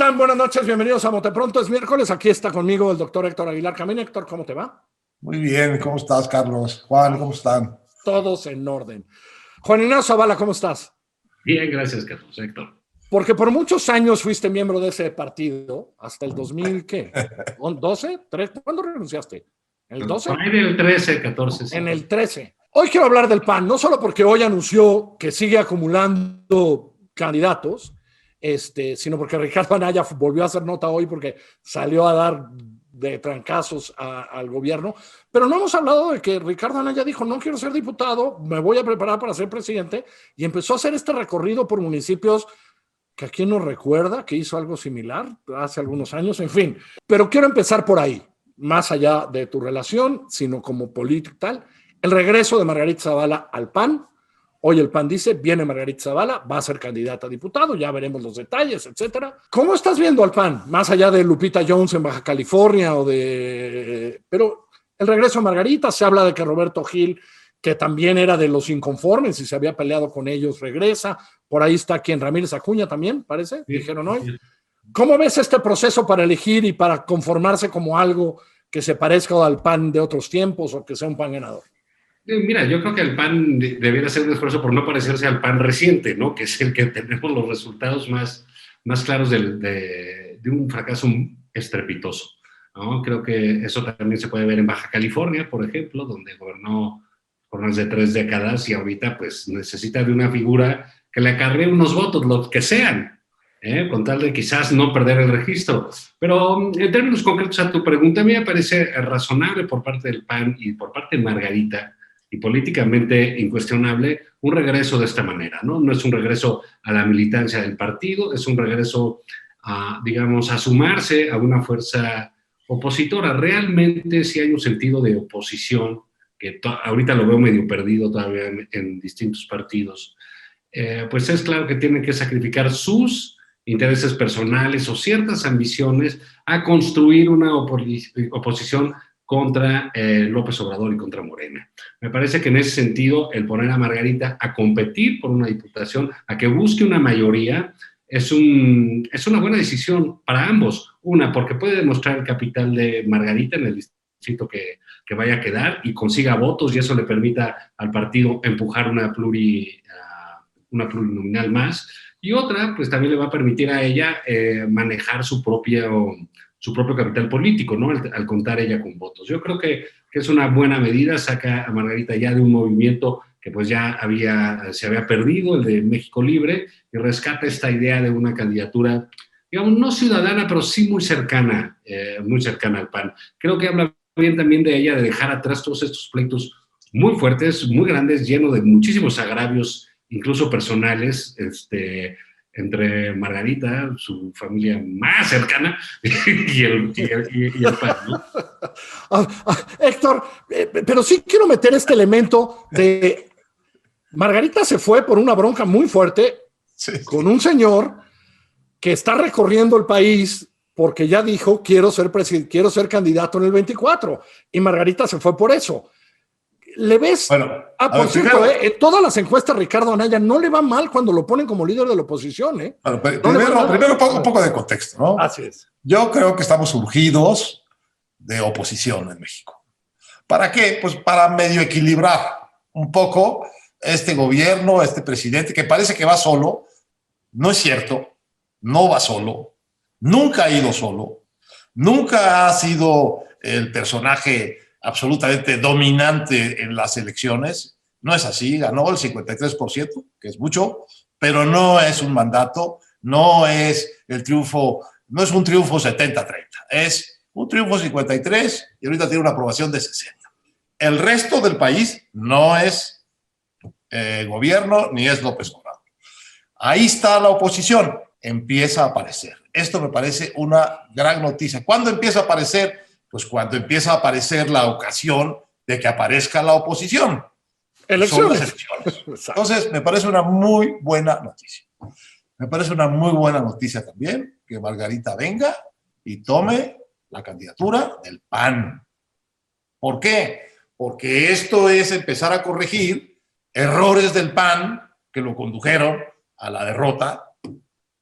están? Buenas noches, bienvenidos a Bote Pronto. Es miércoles, aquí está conmigo el doctor Héctor Aguilar Camín. Héctor, ¿cómo te va? Muy bien, ¿cómo estás, Carlos? Juan, ¿cómo están? Todos en orden. Juan Ignacio Zavala, ¿cómo estás? Bien, gracias, Carlos, Héctor. Porque por muchos años fuiste miembro de ese partido, hasta el 2000, ¿qué? ¿12? ¿3? ¿Cuándo renunciaste? ¿En el 12? En el 13, 14. Sí. En el 13. Hoy quiero hablar del PAN, no solo porque hoy anunció que sigue acumulando candidatos, sino porque Ricardo Anaya volvió a hacer nota hoy porque salió a dar de trancazos al gobierno, pero no hemos hablado de que Ricardo Anaya dijo, no quiero ser diputado, me voy a preparar para ser presidente, y empezó a hacer este recorrido por municipios que aquí nos recuerda que hizo algo similar hace algunos años, en fin. Pero quiero empezar por ahí, más allá de tu relación, sino como político y tal, el regreso de Margarita Zavala al PAN. Hoy el PAN dice, viene Margarita Zavala, va a ser candidata a diputado, ya veremos los detalles, etcétera. ¿Cómo estás viendo al PAN? Más allá de Lupita Jones en Baja California pero el regreso de Margarita, se habla de que Roberto Gil, que también era de los inconformes y se había peleado con ellos, regresa. Por ahí está quien, Ramírez Acuña también, parece, sí, dijeron hoy. Sí. ¿Cómo ves este proceso para elegir y para conformarse como algo que se parezca al PAN de otros tiempos o que sea un PAN ganador? Mira, yo creo que el PAN debiera hacer un esfuerzo por no parecerse al PAN reciente, ¿no? Que es el que tenemos los resultados más claros de un fracaso estrepitoso, ¿no? Creo que eso también se puede ver en Baja California, por ejemplo, donde gobernó por más de 3 décadas y ahorita pues necesita de una figura que le acarree unos votos, los que sean, con tal de quizás no perder el registro. Pero en términos concretos a tu pregunta, a mí me parece razonable por parte del PAN y por parte de Margarita, y políticamente incuestionable, un regreso de esta manera, ¿no? No es un regreso a la militancia del partido, es un regreso digamos, a sumarse a una fuerza opositora. Realmente sí hay un sentido de oposición, que ahorita lo veo medio perdido todavía en distintos partidos. Pues es claro que tienen que sacrificar sus intereses personales o ciertas ambiciones a construir una oposición contra López Obrador y contra Morena. Me parece que en ese sentido el poner a Margarita a competir por una diputación, a que busque una mayoría, es una buena decisión para ambos. Una, porque puede demostrar el capital de Margarita en el distrito que vaya a quedar y consiga votos y eso le permita al partido empujar una plurinominal más. Y otra, pues también le va a permitir a ella manejar su propio capital político, ¿no? Al contar ella con votos. Yo creo que es una buena medida, saca a Margarita ya de un movimiento que pues ya se había perdido, el de México Libre, y rescata esta idea de una candidatura, digamos, no ciudadana, pero sí muy cercana al PAN. Creo que habla bien también de ella, de dejar atrás todos estos pleitos muy fuertes, muy grandes, llenos de muchísimos agravios, incluso personales, entre Margarita, su familia más cercana, y el PAN, ¿no? Héctor, pero sí quiero meter este elemento de Margarita se fue por una bronca muy fuerte con un señor que está recorriendo el país porque ya dijo quiero ser candidato en el 24 y Margarita se fue por eso. ¿Le ves? Bueno, por cierto, en todas las encuestas Ricardo Anaya no le va mal cuando lo ponen como líder de la oposición. Bueno, primero pongo un poco de contexto, ¿no? Así es. Yo creo que estamos urgidos de oposición en México. ¿Para qué? Pues para medio equilibrar un poco este gobierno, este presidente, que parece que va solo. No es cierto, no va solo, nunca ha ido solo, nunca ha sido el personaje absolutamente dominante en las elecciones. No es así, ganó el 53%, que es mucho, pero no es un mandato, no es el triunfo, no es un triunfo 70-30, es un triunfo 53 y ahorita tiene una aprobación de 60. El resto del país no es gobierno ni es López Obrador. Ahí está la oposición, empieza a aparecer. Esto me parece una gran noticia. ¿Cuándo empieza a aparecer? Pues cuando empieza a aparecer la ocasión de que aparezca la oposición. Elecciones. Son las elecciones. Entonces, me parece una muy buena noticia. Me parece una muy buena noticia también que Margarita venga y tome la candidatura del PAN. ¿Por qué? Porque esto es empezar a corregir errores del PAN que lo condujeron a la derrota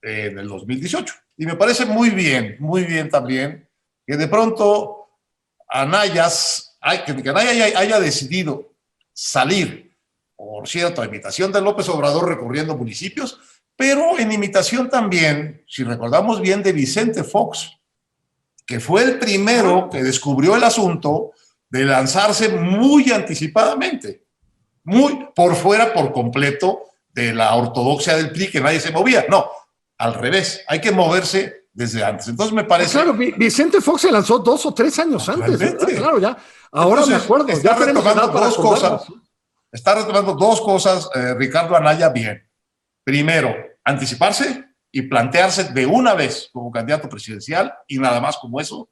en el 2018. Y me parece muy bien también que de pronto Anaya haya decidido salir, por cierto, a imitación de López Obrador recorriendo municipios, pero en imitación también, si recordamos bien, de Vicente Fox, que fue el primero que descubrió el asunto de lanzarse muy anticipadamente, muy por fuera por completo de la ortodoxia del PRI, que nadie se movía. No, al revés, hay que moverse desde antes. Entonces me parece... Claro, Vicente Fox se lanzó 2 o 3 años antes, ¿verdad? Claro, ya. Ahora entonces, me acuerdo. Está retomando dos cosas, Ricardo Anaya, bien. Primero, anticiparse y plantearse de una vez como candidato presidencial y nada más como eso.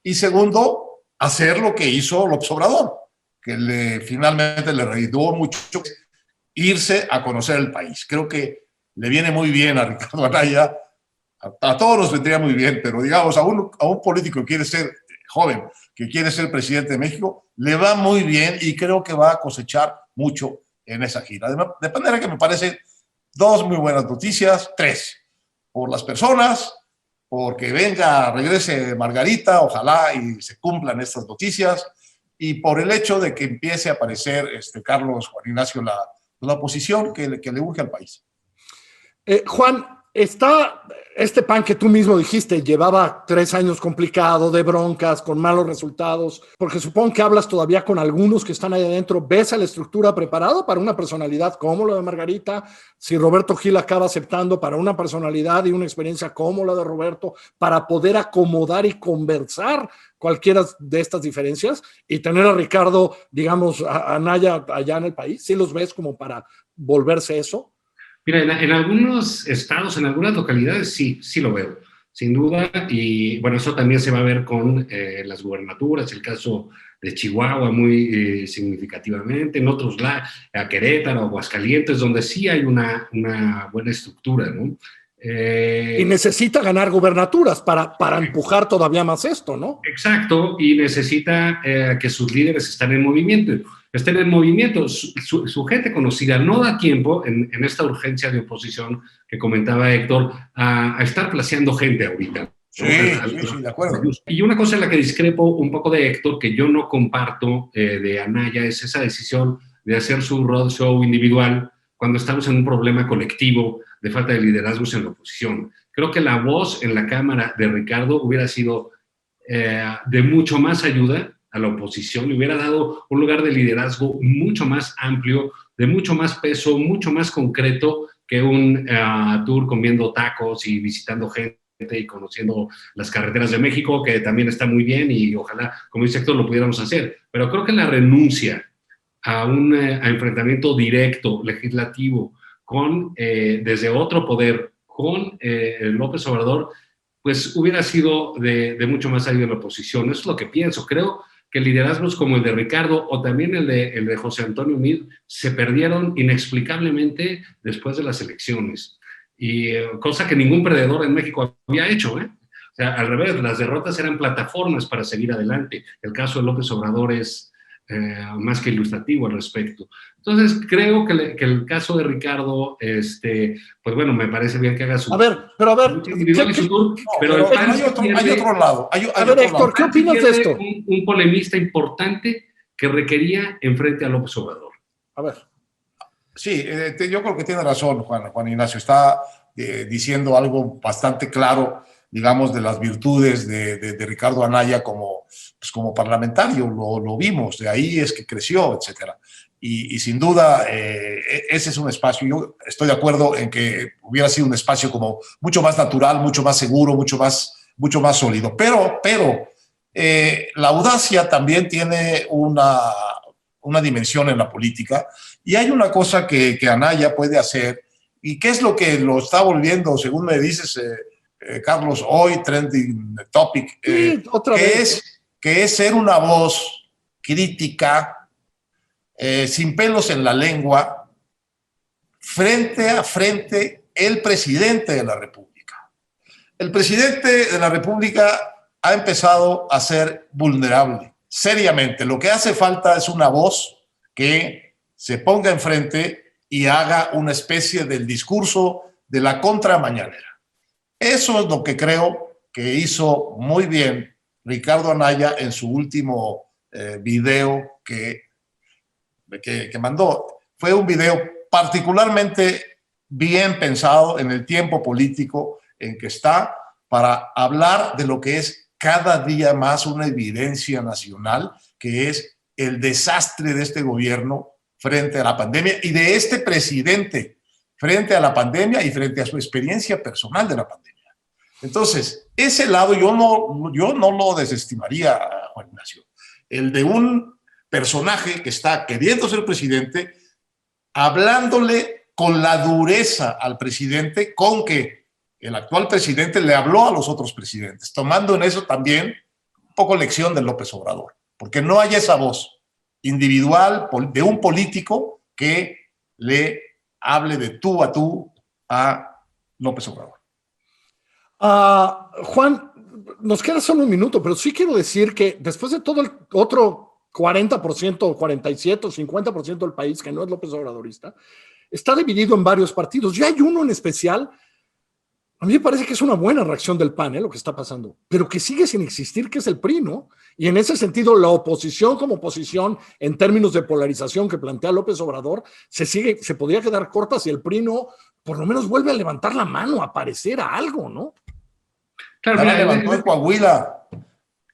Y segundo, hacer lo que hizo López Obrador, que finalmente le redituó mucho, irse a conocer el país. Creo que le viene muy bien a Ricardo Anaya, a todos nos vendría muy bien, pero digamos, a un político que quiere ser joven, que quiere ser presidente de México, le va muy bien y creo que va a cosechar mucho en esa gira. De manera que me parece 2 muy buenas noticias, 3, por las personas, porque regrese Margarita, ojalá y se cumplan estas noticias, y por el hecho de que empiece a aparecer Carlos Juan Ignacio, la oposición que le urge al país. Juan, está este PAN que tú mismo dijiste, llevaba 3 años complicado, de broncas, con malos resultados, porque supongo que hablas todavía con algunos que están ahí adentro. ¿Ves a la estructura preparada para una personalidad como la de Margarita? Si Roberto Gil acaba aceptando para una personalidad y una experiencia como la de Roberto, para poder acomodar y conversar cualquiera de estas diferencias y tener a Ricardo, digamos, a Anaya allá en el país. ¿Sí los ves como para volverse eso? Mira, en algunos estados, en algunas localidades, sí lo veo, sin duda. Y bueno, eso también se va a ver con las gubernaturas, el caso de Chihuahua muy significativamente, en otros a Querétaro, Aguascalientes, donde sí hay una buena estructura, ¿no? Y necesita ganar gubernaturas para empujar todavía más esto, ¿no? Exacto, y necesita que sus líderes estén en movimiento, su gente conocida. No da tiempo en esta urgencia de oposición que comentaba Héctor a estar placeando gente ahorita. Sí, de acuerdo. Y una cosa en la que discrepo un poco de Héctor, que yo no comparto de Anaya, es esa decisión de hacer su roadshow individual cuando estamos en un problema colectivo de falta de liderazgos en la oposición. Creo que la voz en la Cámara de Ricardo hubiera sido de mucho más ayuda a la oposición, le hubiera dado un lugar de liderazgo mucho más amplio, de mucho más peso, mucho más concreto que un tour comiendo tacos y visitando gente y conociendo las carreteras de México, que también está muy bien y ojalá, como dice Héctor, lo pudiéramos hacer. Pero creo que la renuncia a un enfrentamiento directo, legislativo, desde otro poder, con López Obrador, pues hubiera sido de mucho más ayuda a la oposición. Eso es lo que pienso. Creo que liderazgos como el de Ricardo o también el de José Antonio Meade se perdieron inexplicablemente después de las elecciones. Y cosa que ningún perdedor en México había hecho, ¿eh? O sea, al revés, las derrotas eran plataformas para seguir adelante. El caso de López Obrador es más que ilustrativo al respecto. Entonces, creo que el caso de Ricardo, pues bueno, me parece bien que haga su... A ver, pero hay otro lado. A ver, Héctor, ¿qué opinas de esto? Un polemista importante que requería enfrente a López Obrador. A ver. Sí, yo creo que tiene razón Juan Ignacio. Está diciendo algo bastante claro, digamos, de las virtudes de Ricardo Anaya como parlamentario. Lo vimos, de ahí es que creció, etcétera. Y sin duda, ese es un espacio, yo estoy de acuerdo en que hubiera sido un espacio como mucho más natural, mucho más seguro, mucho más sólido. Pero la audacia también tiene una dimensión en la política, y hay una cosa que Anaya puede hacer, y que es lo que lo está volviendo, según me dices, Carlos, hoy trending topic, sí, que es ser una voz crítica, sin pelos en la lengua, frente a frente el presidente de la República. El presidente de la República ha empezado a ser vulnerable, seriamente. Lo que hace falta es una voz que se ponga enfrente y haga una especie del discurso de la contramañanera. Eso es lo que creo que hizo muy bien Ricardo Anaya en su último video que mandó. Fue un video particularmente bien pensado en el tiempo político en que está, para hablar de lo que es cada día más una evidencia nacional, que es el desastre de este gobierno frente a la pandemia y de este presidente frente a la pandemia y frente a su experiencia personal de la pandemia. Entonces, ese lado yo no lo desestimaría, Juan Ignacio. El de un personaje que está queriendo ser presidente, hablándole con la dureza al presidente con que el actual presidente le habló a los otros presidentes, tomando en eso también un poco lección de López Obrador, porque no hay esa voz individual de un político que le hable de tú a López Obrador. Juan, nos queda solo un minuto, pero sí quiero decir que después de todo el otro 40%, 47% o 50% del país que no es López Obradorista, está dividido en varios partidos. Ya hay uno en especial. A mí me parece que es una buena reacción del PAN, lo que está pasando, pero que sigue sin existir, que es el PRI, ¿no? Y en ese sentido, la oposición como oposición, en términos de polarización que plantea López Obrador, se podría quedar corta si el PRI no, por lo menos vuelve a levantar la mano, a aparecer a algo, ¿no? Claro, ya la levantó en Coahuila,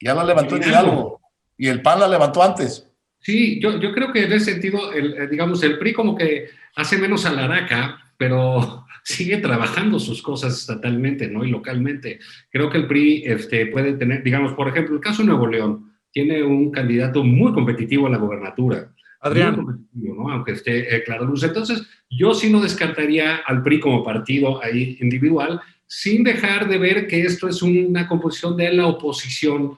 ya la levantó en Hidalgo, y el PAN la levantó antes. Sí, yo creo que en ese sentido, digamos, el PRI como que hace menos alaraca, pero sigue trabajando sus cosas estatalmente, ¿no? Y localmente. Creo que el PRI puede tener, digamos, por ejemplo, el caso de Nuevo León, tiene un candidato muy competitivo a la gobernatura. Adrián. Muy competitivo, ¿no? Aunque esté claro luz. Entonces, yo sí no descartaría al PRI como partido ahí individual, sin dejar de ver que esto es una composición de la oposición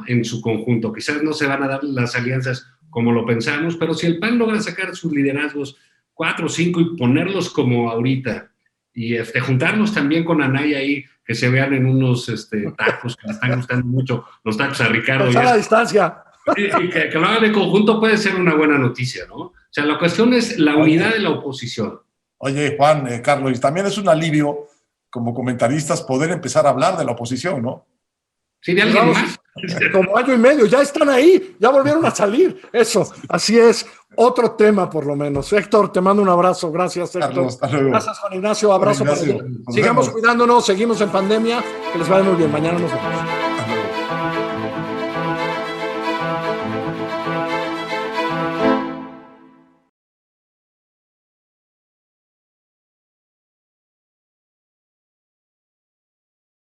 en su conjunto. Quizás no se van a dar las alianzas como lo pensamos, pero si el PAN logra sacar sus liderazgos 4 o 5 y ponerlos como ahorita, y juntarnos también con Anaya ahí, que se vean en unos tacos que le están gustando mucho, los tacos a Ricardo. A la distancia. Y que lo hagan en conjunto puede ser una buena noticia, ¿no? O sea, la cuestión es la unidad de la oposición. Oye, Juan, Carlos, y también es un alivio como comentaristas poder empezar a hablar de la oposición, ¿no? Sí, de alguien más. Como año y medio, ya están ahí, ya volvieron a salir. Eso, así es. Otro tema, por lo menos. Héctor, te mando un abrazo. Gracias, Héctor. Carlos, hasta luego. Gracias, Juan Ignacio. Abrazo para ti. Sigamos cuidándonos, seguimos en pandemia. Que les vaya muy bien. Mañana nos vemos.